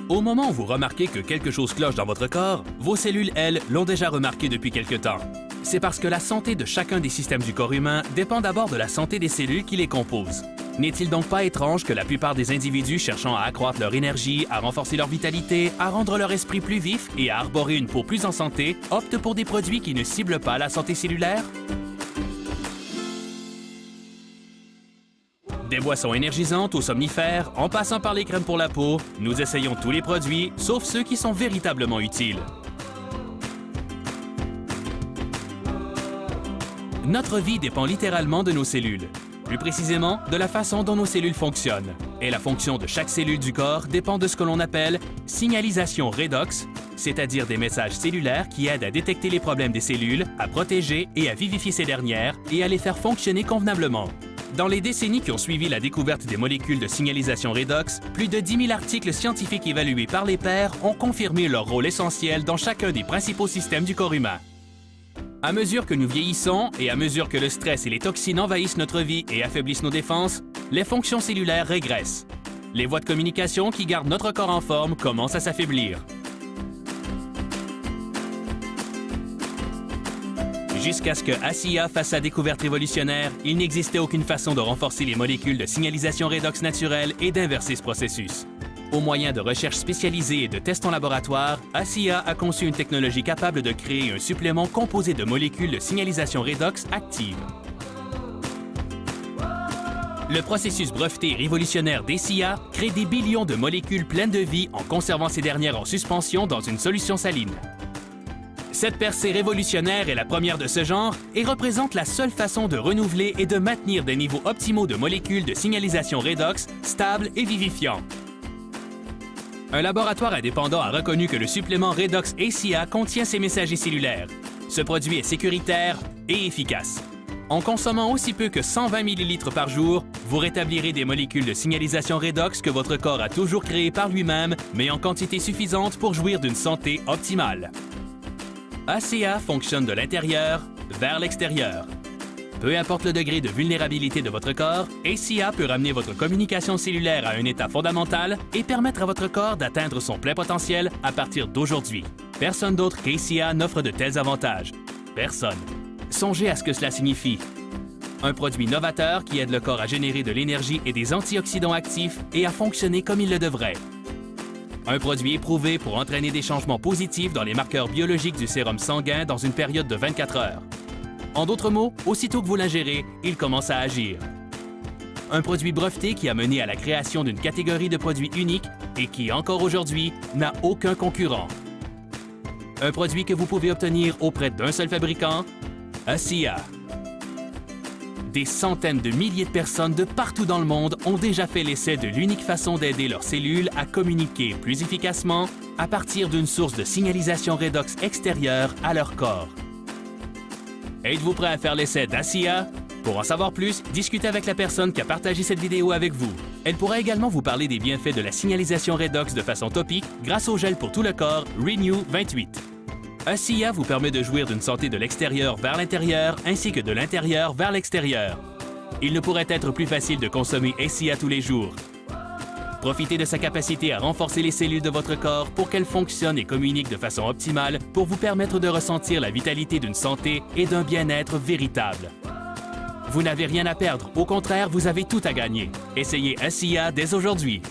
Au moment où vous remarquez que quelque chose cloche dans votre corps, vos cellules, elles, l'ont déjà remarqué depuis quelque temps. C'est parce que la santé de chacun des systèmes du corps humain dépend d'abord de la santé des cellules qui les composent. N'est-il donc pas étrange que la plupart des individus cherchant à accroître leur énergie, à renforcer leur vitalité, à rendre leur esprit plus vif et à arborer une peau plus en santé, optent pour des produits qui ne ciblent pas la santé cellulaire? Des boissons énergisantes aux somnifères, en passant par les crèmes pour la peau, nous essayons tous les produits, sauf ceux qui sont véritablement utiles. Notre vie dépend littéralement de nos cellules. Plus précisément, de la façon dont nos cellules fonctionnent. Et la fonction de chaque cellule du corps dépend de ce que l'on appelle signalisation redox, c'est-à-dire des messages cellulaires qui aident à détecter les problèmes des cellules, à protéger et à vivifier ces dernières et à les faire fonctionner convenablement. Dans les décennies qui ont suivi la découverte des molécules de signalisation redox, plus de 10 000 articles scientifiques évalués par les pairs ont confirmé leur rôle essentiel dans chacun des principaux systèmes du corps humain. À mesure que nous vieillissons et à mesure que le stress et les toxines envahissent notre vie et affaiblissent nos défenses, les fonctions cellulaires régressent. Les voies de communication qui gardent notre corps en forme commencent à s'affaiblir. Jusqu'à ce que ASIA fasse sa découverte révolutionnaire, il n'existait aucune façon de renforcer les molécules de signalisation redox naturelle et d'inverser ce processus. Au moyen de recherches spécialisées et de tests en laboratoire, ASIA a conçu une technologie capable de créer un supplément composé de molécules de signalisation redox actives. Le processus breveté révolutionnaire d'ASIA crée des billions de molécules pleines de vie en conservant ces dernières en suspension dans une solution saline. Cette percée révolutionnaire est la première de ce genre et représente la seule façon de renouveler et de maintenir des niveaux optimaux de molécules de signalisation redox stables et vivifiants. Un laboratoire indépendant a reconnu que le supplément Redox ASIA contient ces messagers cellulaires. Ce produit est sécuritaire et efficace. En consommant aussi peu que 120 ml par jour, vous rétablirez des molécules de signalisation redox que votre corps a toujours créées par lui-même, mais en quantité suffisante pour jouir d'une santé optimale. ASIA fonctionne de l'intérieur vers l'extérieur. Peu importe le degré de vulnérabilité de votre corps, ASIA peut ramener votre communication cellulaire à un état fondamental et permettre à votre corps d'atteindre son plein potentiel à partir d'aujourd'hui. Personne d'autre qu'ASIA n'offre de tels avantages. Personne. Songez à ce que cela signifie. Un produit novateur qui aide le corps à générer de l'énergie et des antioxydants actifs et à fonctionner comme il le devrait. Un produit éprouvé pour entraîner des changements positifs dans les marqueurs biologiques du sérum sanguin dans une période de 24 heures. En d'autres mots, aussitôt que vous l'ingérez, il commence à agir. Un produit breveté qui a mené à la création d'une catégorie de produits uniques et qui, encore aujourd'hui, n'a aucun concurrent. Un produit que vous pouvez obtenir auprès d'un seul fabricant, ASIA. Des centaines de milliers de personnes de partout dans le monde ont déjà fait l'essai de l'unique façon d'aider leurs cellules à communiquer plus efficacement à partir d'une source de signalisation redox extérieure à leur corps. Êtes-vous prêt à faire l'essai d'ASIA? Pour en savoir plus, discutez avec la personne qui a partagé cette vidéo avec vous. Elle pourra également vous parler des bienfaits de la signalisation redox de façon topique grâce au gel pour tout le corps Renew 28. ASIA vous permet de jouir d'une santé de l'extérieur vers l'intérieur ainsi que de l'intérieur vers l'extérieur. Il ne pourrait être plus facile de consommer ASIA tous les jours. Profitez de sa capacité à renforcer les cellules de votre corps pour qu'elles fonctionnent et communiquent de façon optimale pour vous permettre de ressentir la vitalité d'une santé et d'un bien-être véritable. Vous n'avez rien à perdre, au contraire, vous avez tout à gagner. Essayez ASIA dès aujourd'hui.